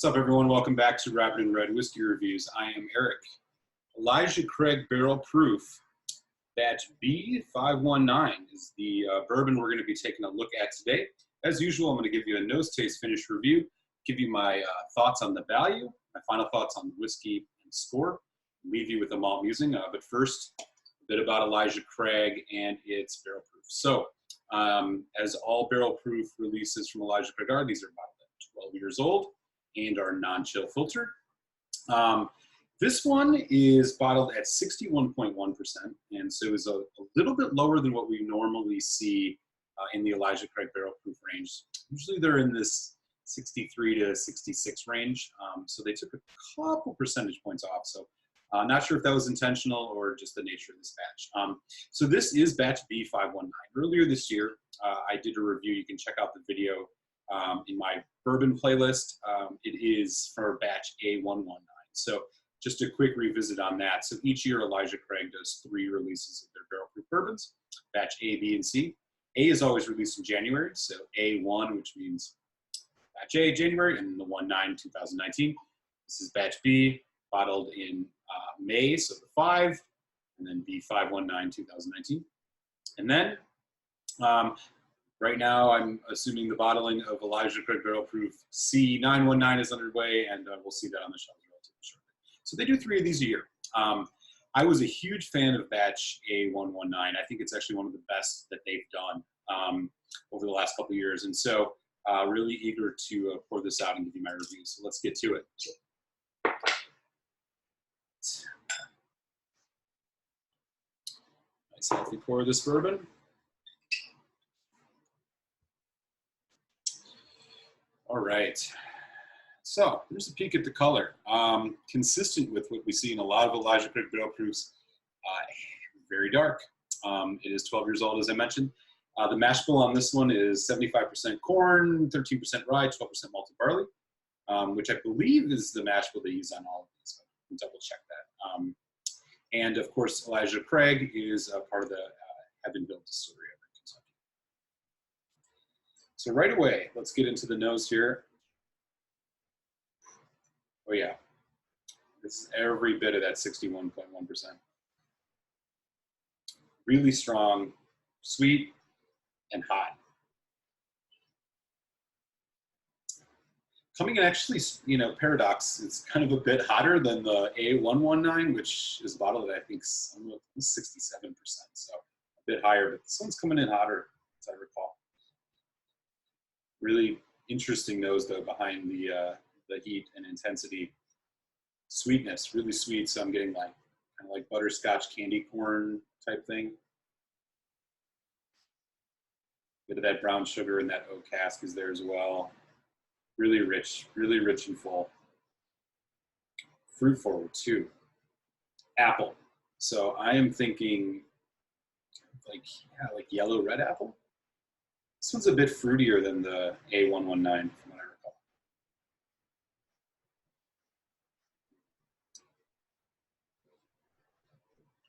What's up, everyone? Welcome back to Rabbit and Red Whiskey Reviews. I am Eric. Elijah Craig Barrel Proof Batch B519 is the bourbon we're going to be taking a look at today. As usual, I'm going to give you a nose taste finish review, give you my thoughts on the value, my final thoughts on the whiskey and score, leave you with the malt musing. But first, a bit about Elijah Craig and its barrel proof. So, as all barrel proof releases from Elijah Craig are, these are bottled at 12 years old and are non-chill filtered. This one is bottled at 61.1%, and so is a little bit lower than what we normally see in the Elijah Craig barrel proof range. Usually they're in this 63 to 66 range, so they took a couple percentage points off. So not sure if that was intentional or just the nature of this batch. So this is batch B519. Earlier this year, I did a review. You can check out the video in my bourbon playlist. It is for batch A119. So just a quick revisit on that. So each year, Elijah Craig does 3 releases of their barrel proof bourbons, batch A, B, and C. A is always released in January, so A1, which means batch A, January, and the 19, 2019. This is batch B, bottled in May, so the 5, and then B519, 2019. And then, right now, I'm assuming the bottling of Elijah Craig Barrel Proof C919 is underway, and we'll see that on the shelves relatively shortly. So they do 3 of these a year. I was a huge fan of batch A119. I think it's actually one of the best that they've done over the last couple of years. And so really eager to pour this out and give you my review. So let's get to it. Nice healthy pour of this bourbon. All right, so here's a peek at the color. Consistent with what we see in a lot of Elijah Craig barrel proofs, very dark. It is 12 years old, as I mentioned. The mash bill on this one is 75% corn, 13% rye, 12% malted barley, which I believe is the mash bill they use on all of these. I can double check that. And of course, Elijah Craig is a part of the Heavenville distillery. So right away, let's get into the nose here. Oh yeah, this is every bit of that 61.1%. Really strong, sweet, and hot. Coming in actually, paradox, it's kind of a bit hotter than the A119, which is bottled at, I think, 67%, so a bit higher, but this one's coming in hotter, as I recall. Really interesting nose, though, behind the heat and intensity. Sweetness, really sweet, so I'm getting kind of like butterscotch candy corn type thing. Bit of that brown sugar and that oak cask is there as well. Really rich and full. Fruit forward, too. Apple. So I am thinking like yellow red apple. This one's a bit fruitier than the A119 from what I recall.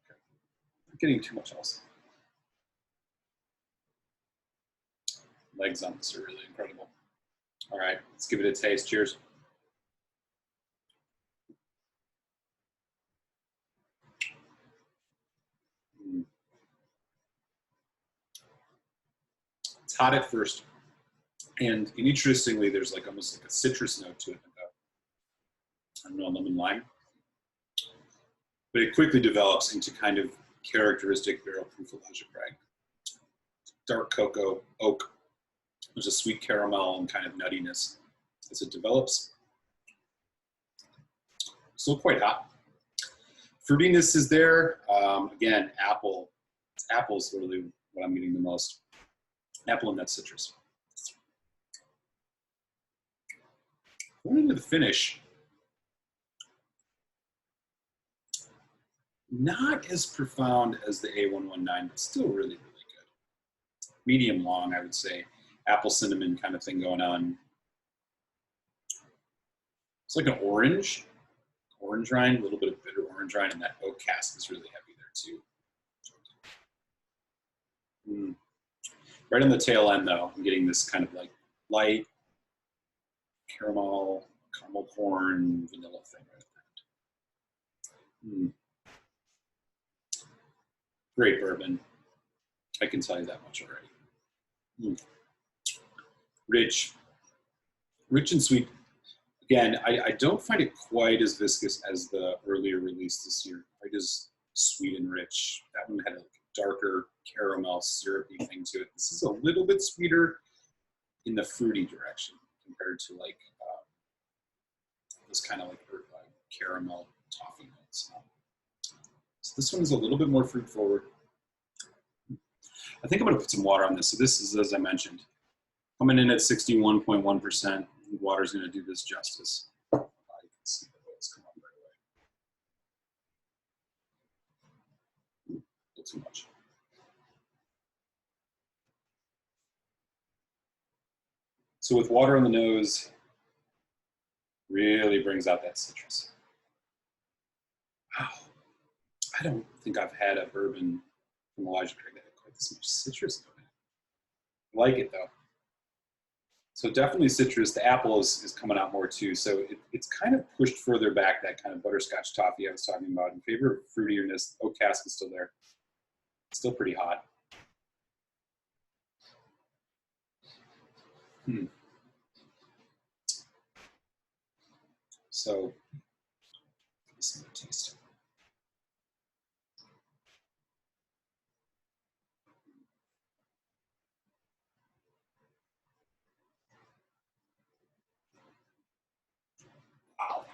Okay. Not getting too much else. Legs on this are really incredible. All right, let's give it a taste. Cheers. It's hot at first, and interestingly, there's almost like a citrus note to it, I don't know, lemon lime. But it quickly develops into kind of characteristic barrel proof Elijah Craig. Dark cocoa, oak. There's a sweet caramel and kind of nuttiness as it develops. Still quite hot. Fruitiness is there. Again, apple. Apple's really what I'm getting the most. Apple and that citrus. Going into the finish, not as profound as the A119, but still really, really good. Medium long, I would say. Apple cinnamon kind of thing going on. It's like an orange rind, a little bit of bitter orange rind, and that oak cask is really heavy there too. Right on the tail end, though, I'm getting this kind of like light caramel, caramel corn, vanilla thing right at the end. Great bourbon. I can tell you that much already. Rich and sweet. Again, I don't find it quite as viscous as the earlier release this year. Quite as sweet and rich. That one had a darker caramel syrupy thing to it. This is a little bit sweeter in the fruity direction compared to like this kind of like caramel toffee notes. So this one is a little bit more fruit forward. I think I'm going to put some water on this. So this is, as I mentioned, coming in at 61.1%. Water is going to do this justice. You can see the oils come on right away. A little too much. So with water on the nose, really brings out that citrus. Wow. I don't think I've had a bourbon from Elijah Craig that had quite this much citrus in it. I like it though. So definitely citrus. The apple is coming out more too. So it's kind of pushed further back, that kind of butterscotch toffee I was talking about, in favor of fruitiness. Oak cask is still there. It's still pretty hot. So let's taste it. Wow.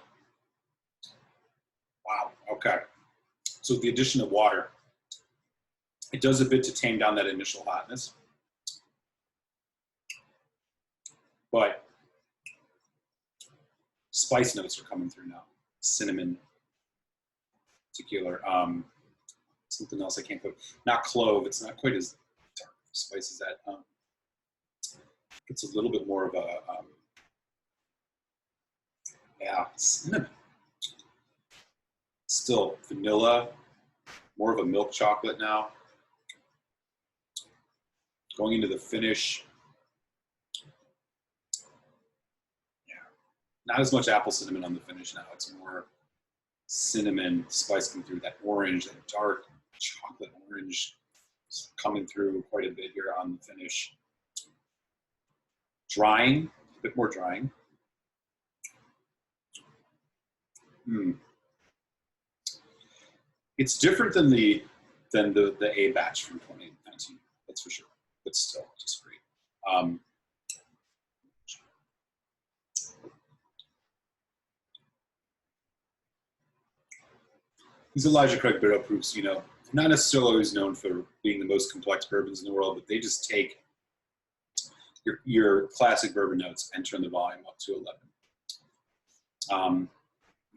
Wow. Okay. So with the addition of water, it does a bit to tame down that initial hotness. But spice notes are coming through now. Cinnamon, particular. Something else I can't put. Not clove. It's not quite as dark of a spice as that. It's a little bit more of a, yeah, cinnamon. Still vanilla, more of a milk chocolate now. Going into the finish. Yeah, not as much apple cinnamon on the finish now. It's more cinnamon spice coming through, that orange, that dark chocolate orange coming through quite a bit here on the finish. Drying, a bit more drying. It's different than the A batch from 2019, that's for sure, but still just great. These Elijah Craig barrel proofs, you know, not necessarily always known for being the most complex bourbons in the world, but they just take your classic bourbon notes and turn the volume up to 11.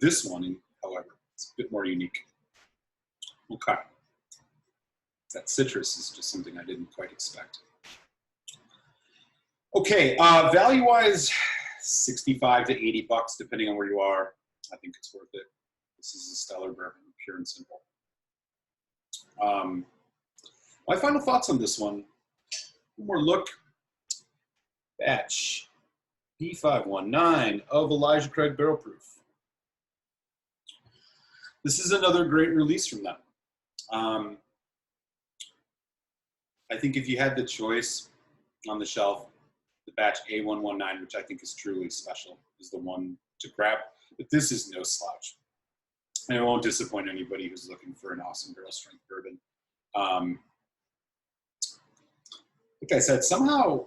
This one, however, is a bit more unique. Okay. That citrus is just something I didn't quite expect. Okay, value-wise, 65 to 80 bucks, depending on where you are. I think it's worth it. This is a stellar bourbon, pure and simple. My final thoughts on this one. One more look. Batch B519 of Elijah Craig Barrel Proof. This is another great release from them. I think if you had the choice on the shelf, the batch A119, which I think is truly special, is the one to grab. But this is no slouch. And it won't disappoint anybody who's looking for an awesome barrel strength bourbon. Like I said, somehow,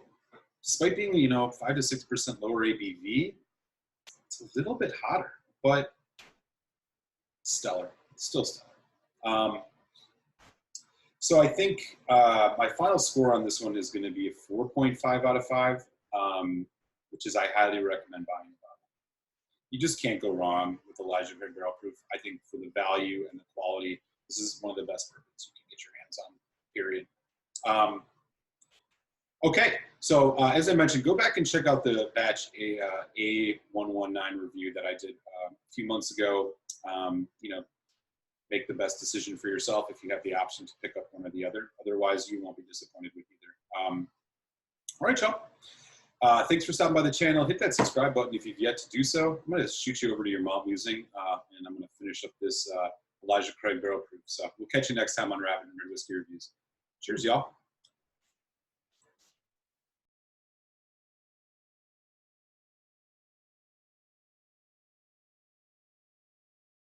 despite being, you know, 5 to 6% lower ABV, it's a little bit hotter, but stellar, still stellar. So I think my final score on this one is going to be a 4.5 out of 5, which is I highly recommend buying it. You just can't go wrong with Elijah Craig Barrel Proof. I think for the value and the quality, this is one of the best bourbons you can get your hands on, period. Okay, so as I mentioned, go back and check out the batch A119 review that I did a few months ago. You know, make the best decision for yourself if you have the option to pick up one or the other. Otherwise, you won't be disappointed with either. All right, y'all. Thanks for stopping by the channel. Hit that subscribe button if you've yet to do so. I'm going to shoot you over to your malt musing, and I'm going to finish up this Elijah Craig Barrel Proof. So we'll catch you next time on Rapid and Red Whiskey Reviews. Cheers, y'all.